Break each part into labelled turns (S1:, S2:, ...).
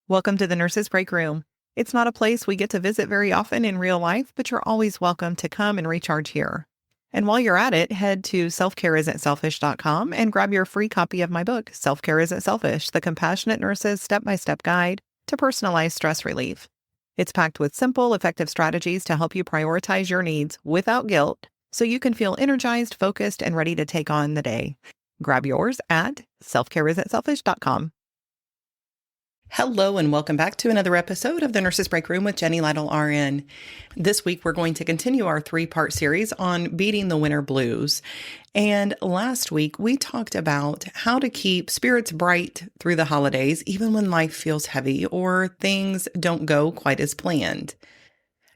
S1: Welcome to the Nurses Break Room. It's not a place we get to visit very often in real life, but you're always welcome to come and recharge here. And while you're at it, head to selfcareisn'tselfish.com and grab your free copy of my book, Self-Care Isn't Selfish, The Compassionate Nurse's Step-by-Step Guide to Personalized Stress Relief. It's packed with simple, effective strategies to help you prioritize your needs without guilt so you can feel energized, focused, and ready to take on the day. Grab yours at selfcareisn'tselfish.com. Hello and welcome back to another episode of the Nurses Break Room with Jenny Lytle RN. This week we're going to continue our three-part series on beating the winter blues. And last week we talked about how to keep spirits bright through the holidays even when life feels heavy or things don't go quite as planned.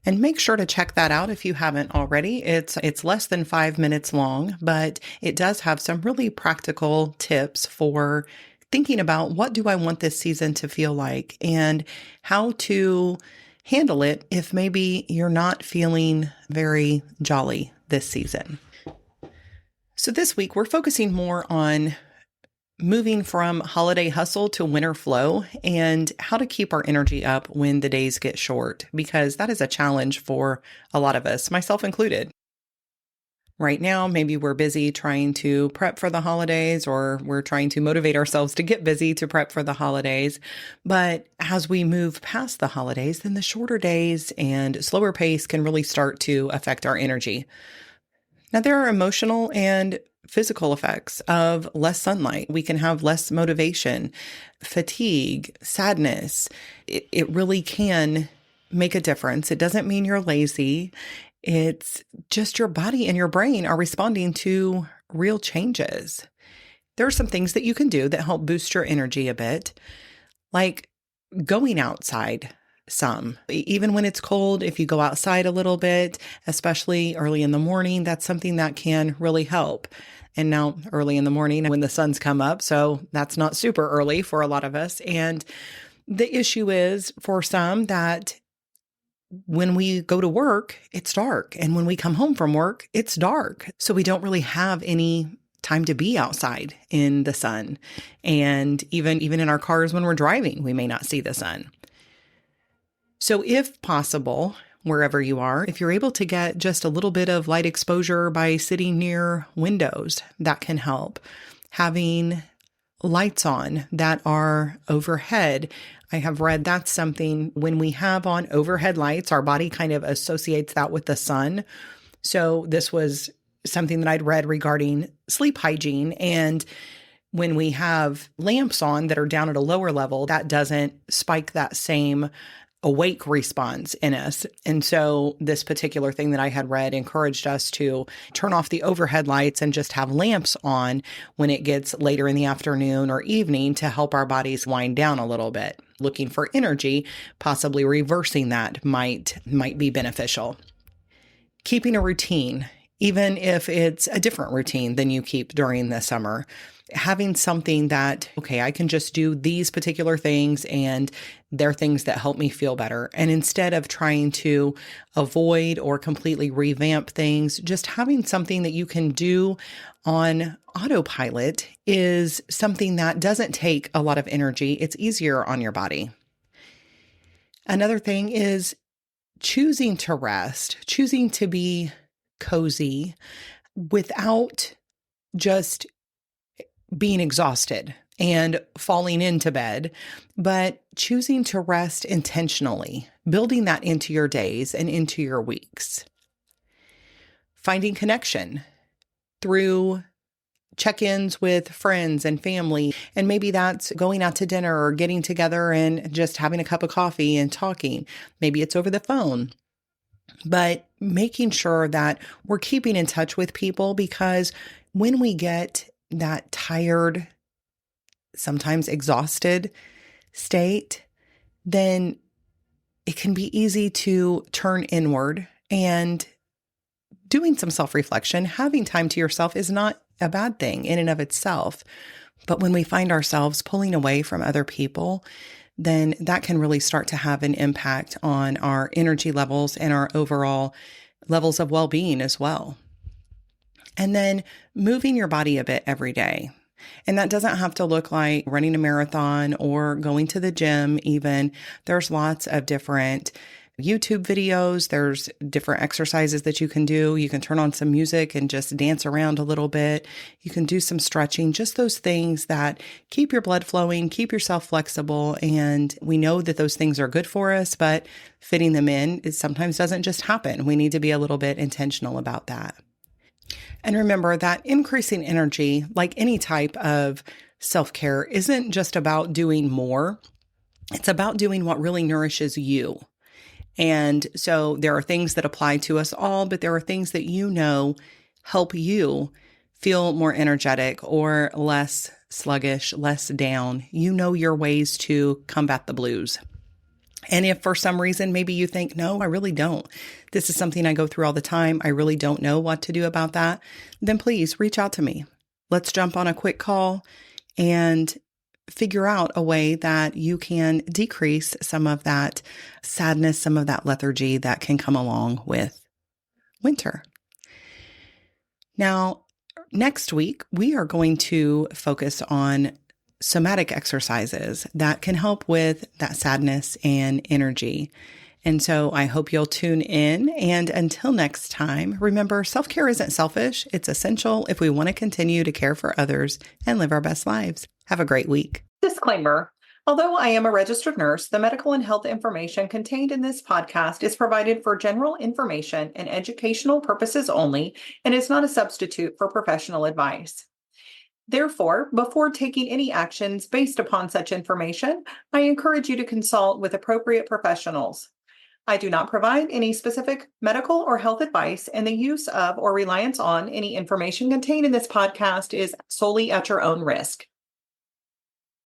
S1: And make sure to check that out if you haven't already. It's less than 5 minutes long, but it does have some really practical tips for thinking about what do I want this season to feel like and how to handle it if maybe you're not feeling very jolly this season. So this week we're focusing more on moving from holiday hustle to winter flow and how to keep our energy up when the days get short, because that is a challenge for a lot of us, myself included. Right now, maybe we're busy trying to prep for the holidays, or we're trying to motivate ourselves to get busy to prep for the holidays. But as we move past the holidays, then the shorter days and slower pace can really start to affect our energy. Now, there are emotional and physical effects of less sunlight. We can have less motivation, fatigue, sadness. It really can make a difference. It doesn't mean you're lazy. It's just your body and your brain are responding to real changes. There are some things that you can do that help boost your energy a bit, like going outside some. Even when it's cold, if you go outside a little bit, especially early in the morning, that's something that can really help. And now early in the morning when the sun's come up, so that's not super early for a lot of us. And the issue is for some that when we go to work, it's dark. And when we come home from work, it's dark. So we don't really have any time to be outside in the sun. And even in our cars when we're driving, we may not see the sun. So if possible, wherever you are, if you're able to get just a little bit of light exposure by sitting near windows, that can help. Having lights on that are overhead. I have read that's something when we have on overhead lights, our body kind of associates that with the sun. So this was something that I'd read regarding sleep hygiene. And when we have lamps on that are down at a lower level, that doesn't spike that same awake response in us. And so this particular thing that I had read encouraged us to turn off the overhead lights and just have lamps on when it gets later in the afternoon or evening to help our bodies wind down a little bit. Looking for energy, possibly reversing that might be beneficial. Keeping a routine, even if it's a different routine than you keep during the summer. Having something that, okay, I can just do these particular things and they're things that help me feel better. And instead of trying to avoid or completely revamp things, just having something that you can do on autopilot is something that doesn't take a lot of energy. It's easier on your body. Another thing is choosing to rest, choosing to be cozy without just being exhausted and falling into bed, but choosing to rest intentionally, building that into your days and into your weeks. Finding connection through check-ins with friends and family, and maybe that's going out to dinner or getting together and just having a cup of coffee and talking. Maybe it's over the phone. But making sure that we're keeping in touch with people, because when we get that tired, sometimes exhausted state, then it can be easy to turn inward. And doing some self-reflection, having time to yourself is not a bad thing in and of itself. But when we find ourselves pulling away from other people, then that can really start to have an impact on our energy levels and our overall levels of well-being as well. And then moving your body a bit every day. And that doesn't have to look like running a marathon or going to the gym, even. There's lots of different YouTube videos. There's different exercises that you can do. You can turn on some music and just dance around a little bit. You can do some stretching, just those things that keep your blood flowing, keep yourself flexible. And we know that those things are good for us, but fitting them in, it sometimes doesn't just happen. We need to be a little bit intentional about that. And remember that increasing energy, like any type of self-care, isn't just about doing more. It's about doing what really nourishes you. And so there are things that apply to us all, but there are things that help you feel more energetic or less sluggish, less down. You know your ways to combat the blues. And if for some reason maybe you think, no, I really don't, this is something I go through all the time, I really don't know what to do about that, then please reach out to me. Let's jump on a quick call and figure out a way that you can decrease some of that sadness, some of that lethargy that can come along with winter. Now, next week, we are going to focus on somatic exercises that can help with that sadness and energy. And so I hope you'll tune in. And until next time, remember, self-care isn't selfish. It's essential if we want to continue to care for others and live our best lives. Have a great week. Disclaimer. Although I am a registered nurse, the medical and health information contained in this podcast is provided for general information and educational purposes only and is not a substitute for professional advice. Therefore, before taking any actions based upon such information, I encourage you to consult with appropriate professionals. I do not provide any specific medical or health advice, and the use of or reliance on any information contained in this podcast is solely at your own risk.